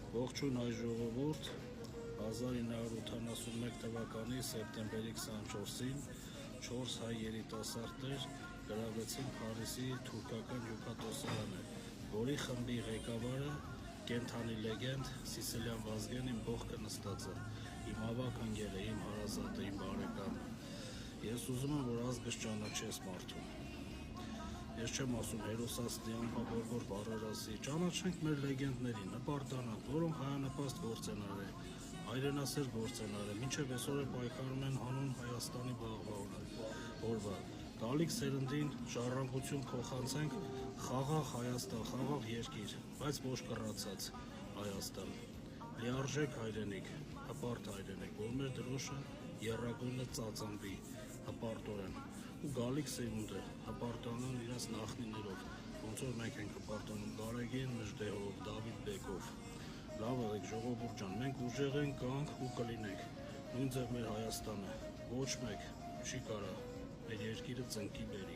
Ողջույն հայ ժողովուրդ, 1981 թվականի սեպտեմբերի 24-ին 4 հայ երիտասարդներ գրավեցին Փարիզի թուրքական հյուպատոսարանը, որի խմբի ղեկավարը կենդանի լեգենդ Սիսիլիան Վազգեն իմ կողքը նստած է, իմ ավագ ընկերը, իմ հարազատը, իմ բարեկամը։ Ես ուզում եմ, որ ազգս ճանաչես մարդուն։ Ես չեմ ասում հերոսացնի, անպապորգոր բառեր ասի, ճանաչենք մեր լեգենդներին, հպարտանանք, որոնք հայանպաստ գործ են արել, հայրենասեր գործ են արել, մինչև այսօր պայքարում են հանուն Հայաստանի օրվա։ Գալիք սերնդին ժառանգություն փոխանցենք խաղաղ Հայաստան, խաղաղ երկիր, բայց ոչ կռացած Հայաստան։ Լիարժեք հայրենիք, հպարտ հայրենիք, որ մեր դրոշը եռագույնը ծածանվի հպարտորեն ու գալիք սերունդը հպարտանան իրաց նախնիներով, ոնց որ մենք ենք հպարտանում Գարեգին Մժդեհով, Դավիթ Բեկով։ Լավ եղեք ժողովուրդ ջան, մենք ուժեղ ենք, կանք ու կլինենք, նույն ձև մեր Հայաստանը, ոչ մեկ չի կարա մեր երկիրը ծնկի բերի։